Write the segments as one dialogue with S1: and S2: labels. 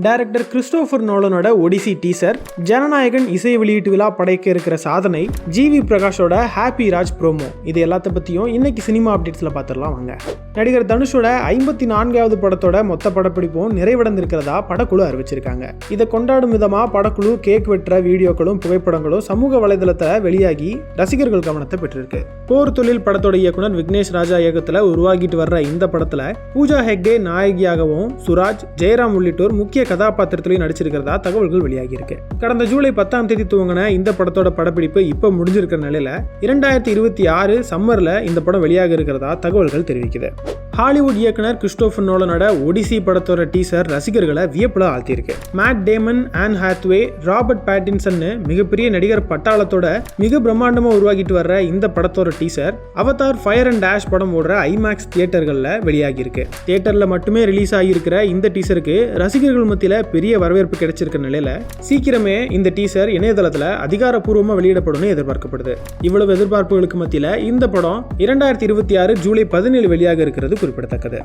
S1: Director Christopher நோலனோட Odyssey teaser, Jananayagan இசை வெளியீட்டு விழா படைக்க இருக்கிற சாதனை, ஜிவி பிரகாஷோட ஹாப்பி ராஜ் ப்ரோமோ, இது எல்லாத்த பற்றியும் இன்னைக்கு சினிமா அப்டேட்ஸில் பார்த்துடலாம் வாங்க. நடிகர் தனுஷோட 54வது படத்தோட மொத்த படப்பிடிப்பும் நிறைவடைந்திருக்கிறதா படக்குழு அறிவிச்சிருக்காங்க. இதை கொண்டாடும் விதமாக படக்குழு கேக் வெட்டுற வீடியோக்களும் புகைப்படங்களும் சமூக வலைதளத்தில் வெளியாகி ரசிகர்கள் கவனத்தை பெற்றிருக்கு. போர் தொழில் படத்தோட இயக்குனர் விக்னேஷ் ராஜா இயக்கத்தில் உருவாகிட்டு வர்ற இந்த படத்தில் பூஜா ஹெக்டே நாயகியாகவும் சுராஜ், ஜெயராம் உள்ளிட்டோர் முக்கிய கதாபாத்திரத்திலையும் நடிச்சிருக்கிறதா தகவல்கள் வெளியாகி இருக்கு. கடந்த ஜூலை 10ஆம் தேதி துவங்கின இந்த படத்தோட படப்பிடிப்பு இப்ப முடிஞ்சிருக்கிற நிலையில 2026 சம்மர்ல இந்த படம் வெளியாக இருக்கிறதா தகவல்கள் தெரிவிக்குது. ஹாலிவுட் இயக்குனர் கிறிஸ்டோபர் நோலனோட ஒடிசி படத்தோட டீசர் ரசிகர்களை வியப்புல ஆழ்த்தியிருக்கு. Matt Damon, Anne Hathaway, Robert Pattinson மிகப்பெரிய நடிகர் பட்டாளத்தோட மிக பிரம்மாண்டமா உருவாகிட்டு வர்ற இந்த படத்தோட teaser Avatar Fire and Ash படம் ஓடுற ஐமேக்ஸ் தியேட்டர்கள்ல வெளியாகி இருக்கு. தியேட்டர்ல மட்டுமே ரிலீஸ் ஆகியிருக்கிற இந்த டீசருக்கு ரசிகர்கள் மத்தியில பெரிய வரவேற்பு கிடைச்சிருக்க நிலையில சீக்கிரமே இந்த டீசர் இணையதளத்துல அதிகாரப்பூர்வமா வெளியிடப்படும் எதிர்பார்க்கப்படுது. இவ்வளவு எதிர்பார்ப்புகளுக்கு மத்தியில இந்த படம் 2026 ஜூலை 17 வெளியாக இருக்கிறது குறிப்பிடத்தக்கது.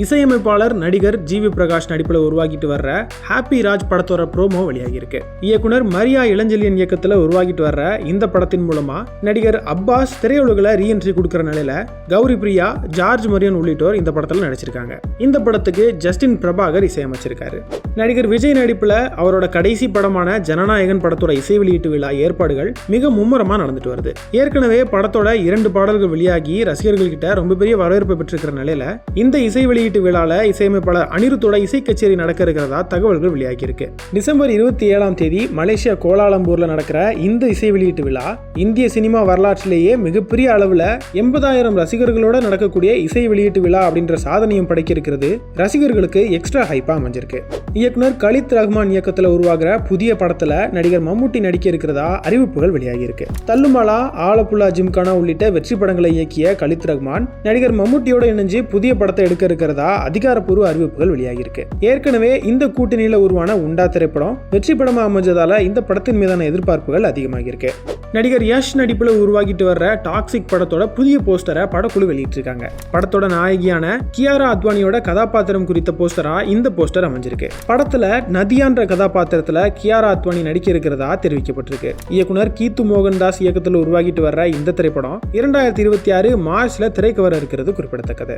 S1: இசையமைப்பாளர் நடிகர் ஜிவி பிரகாஷ் நடிப்பில் உருவாகிட்டு வர்ற ஹாப்பி ராஜ் படத்தோட ப்ரோமோ வெளியாகி இருக்கு. இயக்குனர் மரியா இளஞ்செழியன் இயக்கத்தில் உருவாகிட்டு வர்ற இந்த படத்தின் மூலமா நடிகர் அப்பாஸ் திரையுலகில் ரீஎன்ட்ரி கொடுக்கிற நிலையில கௌரி பிரியா, ஜார்ஜ் மரியன் உள்ளிட்டோர் இந்த படத்தில் நடிச்சிருக்காங்க. இந்த படத்துக்கு ஜஸ்டின் பிரபாகர் இசையமைச்சிருக்காரு. நடிகர் விஜய் நடிப்புல அவரோட கடைசி படமான ஜனநாயகன் படத்தோட இசை வெளியீட்டு விழா ஏற்பாடுகள் மிக மும்முரமா நடந்துட்டு வருது. ஏற்கனவே படத்தோட 2 பாடல்கள் வெளியாகி ரசிகர்கள் கிட்ட ரொம்ப பெரிய வரவேற்பு பெற்றிருக்கிற நிலையில இந்த இசை வெளியீட்டு விழால இசையமைப்பாளர் அனிருத்தோட இசை கச்சேரி நடக்க இருக்கிறதா தகவல்கள் வெளியாகி இருக்கு. டிசம்பர் 27ஆம் தேதி மலேசியா கோலாலம்பூர்ல நடக்கிற இந்த இசை வெளியீட்டு விழா இந்திய சினிமா வரலாற்றிலேயே மிகப்பெரிய அளவுல 80,000 ரசிகர்களோட நடக்கக்கூடிய இசை வெளியீட்டு விழா அப்படின்ற சாதனையும் படைக்க இருக்கிறது. ரசிகர்களுக்கு எக்ஸ்ட்ரா ஹைப்பா அமைஞ்சிருக்கு. இயக்குனர் கலித் ரஹ்மான் இயக்கத்தில் உருவாகிற புதிய படத்துல நடிகர் மம்முட்டி நடிக்க இருக்கிறதா அறிவிப்புகள் வெளியாகி இருக்கு. தள்ளுமாலா, ஆலப்புழா ஜிம்கானா உள்ளிட்ட வெற்றி படங்களை இயக்கிய கலித் ரஹ்மான் நடிகர் மம்முட்டியோட இணைஞ்சு புதிய படத்தை எடுக்க இருக்கிறதா அதிகாரப்பூர்வ அறிவிப்புகள் வெளியாகி இருக்கு. ஏற்கனவே இந்த கூட்டணியில உருவான உண்டா திரைப்படம் வெற்றி படமா அமைஞ்சதால இந்த படத்தின் மீதான எதிர்பார்ப்புகள் அதிகமாகி இருக்கு. நடிகர் யஷ் நடிப்புல உருவாகிட்டு வர்ற டாக்ஸிக் படத்தோட புதிய போஸ்டரை படக்குழு வெளியிட்டிருக்காங்க. படத்தோட நாயகியான கியாரா அத்வானியோட கதாபாத்திரம் குறித்த போஸ்டரா இந்த போஸ்டர் அமைஞ்சிருக்கு. படத்துல நதியான்ற கதாபாத்திரத்துல கியாரா அத்வானி நடிக்க இருக்கிறதா தெரிவிக்கப்பட்டிருக்கு. இயக்குனர் கீத்து மோகன்தாஸ் இயக்கத்தில் உருவாகிட்டு வர்ற இந்த திரைப்படம் 2026 மார்ச்ல திரைக்கு வர இருக்கிறது குறிப்பிடத்தக்கது.